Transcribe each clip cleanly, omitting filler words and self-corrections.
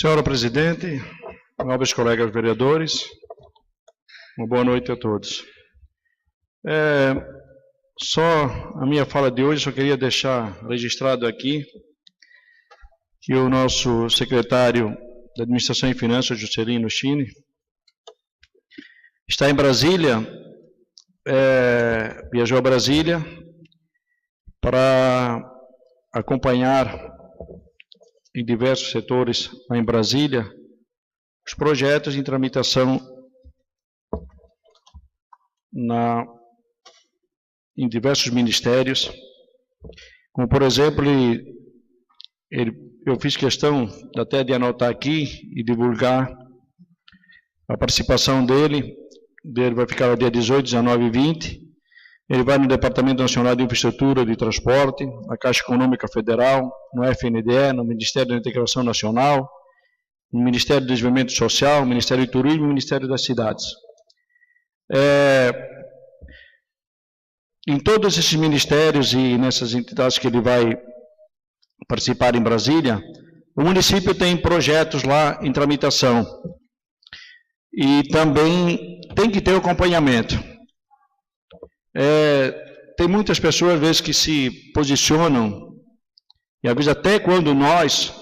Senhora Presidente, nobres colegas vereadores, uma boa noite a todos. Só a minha fala de hoje, só queria deixar registrado aqui que o nosso secretário da Administração e Finanças, Juscelino Chini, está em Brasília, viajou a Brasília para acompanhar em diversos setores lá em Brasília os projetos em tramitação em diversos ministérios, como por exemplo, eu fiz questão até de anotar aqui e divulgar a participação dele vai ficar no dia 18, 19 e 20, ele vai no Departamento Nacional de Infraestrutura de Transporte, na Caixa Econômica Federal, no FNDE, no Ministério da Integração Nacional, no Ministério do Desenvolvimento Social, no Ministério do Turismo e no Ministério das Cidades. Em todos esses ministérios e nessas entidades que ele vai participar em Brasília, o município tem projetos lá em tramitação e também tem que ter o acompanhamento. Tem muitas pessoas, às vezes, que se posicionam, e às vezes até quando nós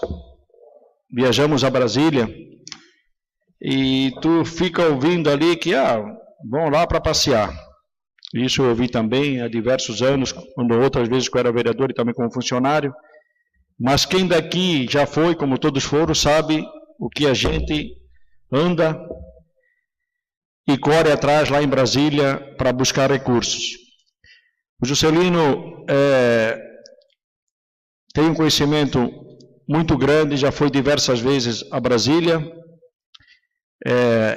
viajamos a Brasília, e tu fica ouvindo ali que, vão lá para passear. Isso eu ouvi também há diversos anos, quando outras vezes eu era vereador e também como funcionário, mas quem daqui já foi, como todos foram, sabe o que a gente anda e corre atrás lá em Brasília para buscar recursos. O Juscelino tem um conhecimento muito grande, já foi diversas vezes a Brasília,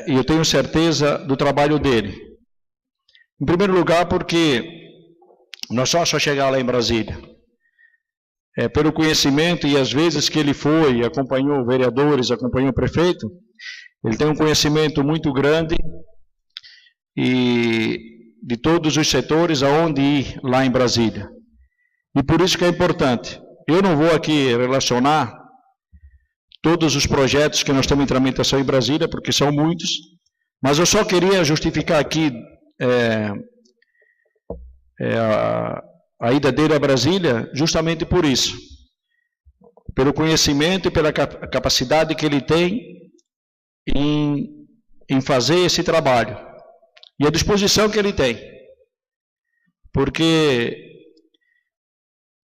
e eu tenho certeza do trabalho dele. Em primeiro lugar, porque não é só chegar lá em Brasília, pelo conhecimento e às vezes que ele foi, acompanhou vereadores, acompanhou o prefeito, ele tem um conhecimento muito grande e de todos os setores aonde ir lá em Brasília. E por isso que é importante. Eu não vou aqui relacionar todos os projetos que nós temos em tramitação em Brasília, porque são muitos, mas eu só queria justificar aqui a ida dele a Brasília justamente por isso. Pelo conhecimento e pela capacidade que ele tem em fazer esse trabalho. E a disposição que ele tem. Porque,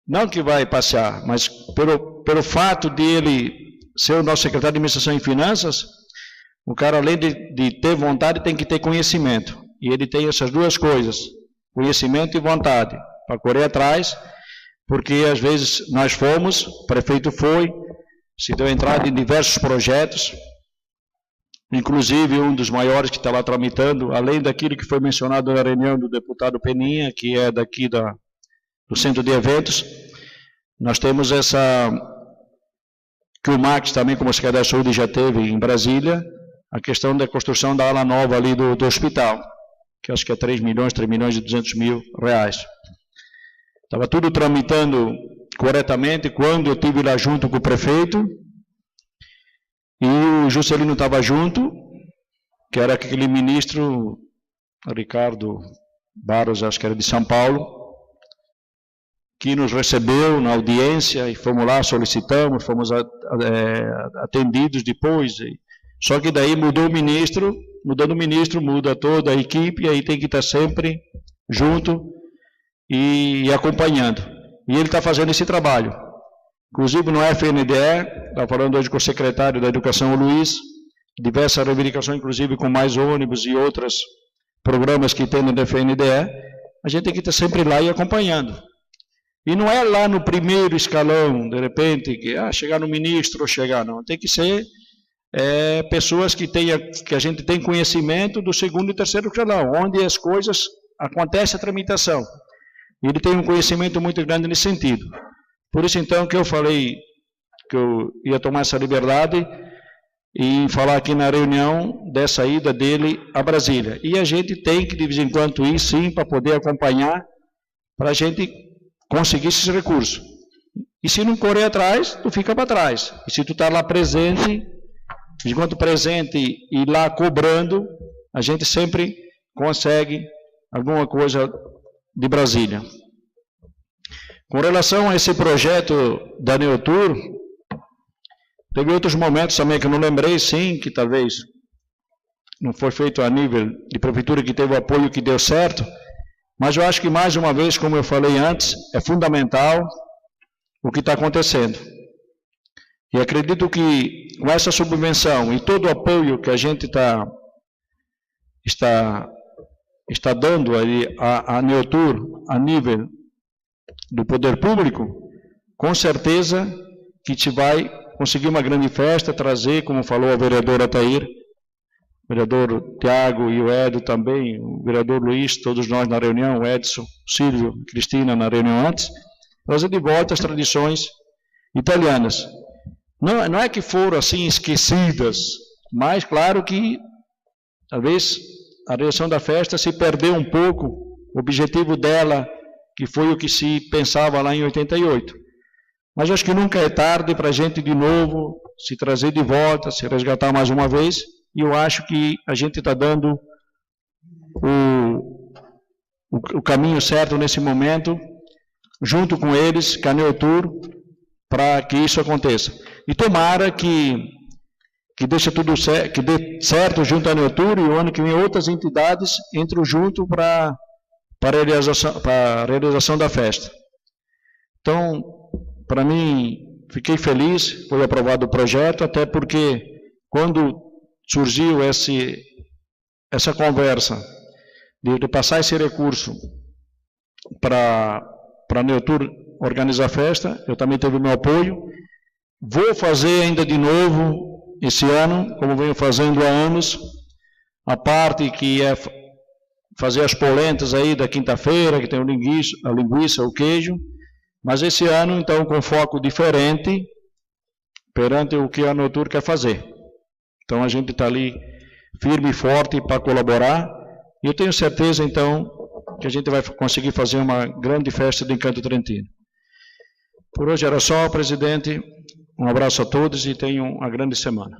não que vai passear, mas pelo fato de ele ser o nosso secretário de Administração e Finanças, o cara, além de ter vontade, tem que ter conhecimento. E ele tem essas duas coisas, conhecimento e vontade, para correr atrás, porque às vezes nós fomos, o prefeito foi, se deu entrada em diversos projetos, inclusive um dos maiores que está lá tramitando, além daquilo que foi mencionado na reunião do deputado Peninha, que é daqui do Centro de Eventos, nós temos que o Max também, como secretário de Saúde, já teve em Brasília, a questão da construção da ala nova ali do hospital, que acho que é 3 milhões e 200 mil reais. Estava tudo tramitando corretamente quando eu estive lá junto com o prefeito, e o Juscelino estava junto, que era aquele ministro, Ricardo Barros, acho que era de São Paulo, que nos recebeu na audiência, e fomos lá, solicitamos, fomos atendidos depois. Só que daí mudou o ministro, mudando o ministro, muda toda a equipe, e aí tem que estar sempre junto e acompanhando. E ele está fazendo esse trabalho. Inclusive no FNDE, está falando hoje com o secretário da Educação, o Luiz, diversas reivindicações, inclusive com mais ônibus e outros programas que tem no FNDE, a gente tem que estar sempre lá e acompanhando. E não é lá no primeiro escalão, de repente, que chegar no ministro ou chegar, não. Tem que ser pessoas que a gente tem conhecimento do segundo e terceiro escalão, onde as coisas acontecem a tramitação. E ele tem um conhecimento muito grande nesse sentido. Por isso, então, que eu falei que eu ia tomar essa liberdade e falar aqui na reunião dessa ida dele a Brasília. E a gente tem que, de vez em quando, ir sim, para poder acompanhar, para a gente conseguir esses recursos. E se não correr atrás, tu fica para trás. E se tu está lá presente, enquanto presente e lá cobrando, a gente sempre consegue alguma coisa de Brasília. Com relação a esse projeto da Neotur, teve outros momentos também que eu não lembrei, sim, que talvez não foi feito a nível de prefeitura, que teve o apoio que deu certo, mas eu acho que, mais uma vez, como eu falei antes, é fundamental o que está acontecendo. E acredito que, com essa subvenção e todo o apoio que a gente está dando aí a Neotur a nível do poder público, com certeza que te vai conseguir uma grande festa, trazer, como falou a vereadora Atair, o vereador Tiago e o Edo também, o vereador Luiz, todos nós na reunião, o Edson, o Silvio, a Cristina na reunião antes, trazer de volta as tradições italianas. Não é que foram assim esquecidas, mas claro que talvez a reação da festa se perdeu um pouco, o objetivo dela, que foi o que se pensava lá em 88. Mas acho que nunca é tarde para a gente de novo se trazer de volta, se resgatar mais uma vez, e eu acho que a gente está dando o caminho certo nesse momento, junto com eles, com a Neotur, para que isso aconteça. E tomara que deixe tudo certo, que dê certo junto à Neotur, e o ano que vem outras entidades entram junto para a realização da festa. Então, para mim, fiquei feliz, foi aprovado o projeto, até porque quando surgiu essa conversa de passar esse recurso para a Neotur organizar a festa, eu também tive o meu apoio. Vou fazer ainda de novo esse ano, como venho fazendo há anos, a parte que é fazer as polentas aí da quinta-feira, que tem a linguiça, o queijo, mas esse ano, então, com foco diferente, perante o que a Neotur quer fazer. Então, a gente está ali firme e forte para colaborar, e eu tenho certeza, então, que a gente vai conseguir fazer uma grande festa do Encanto Trentino. Por hoje era só, presidente. Um abraço a todos e tenham uma grande semana.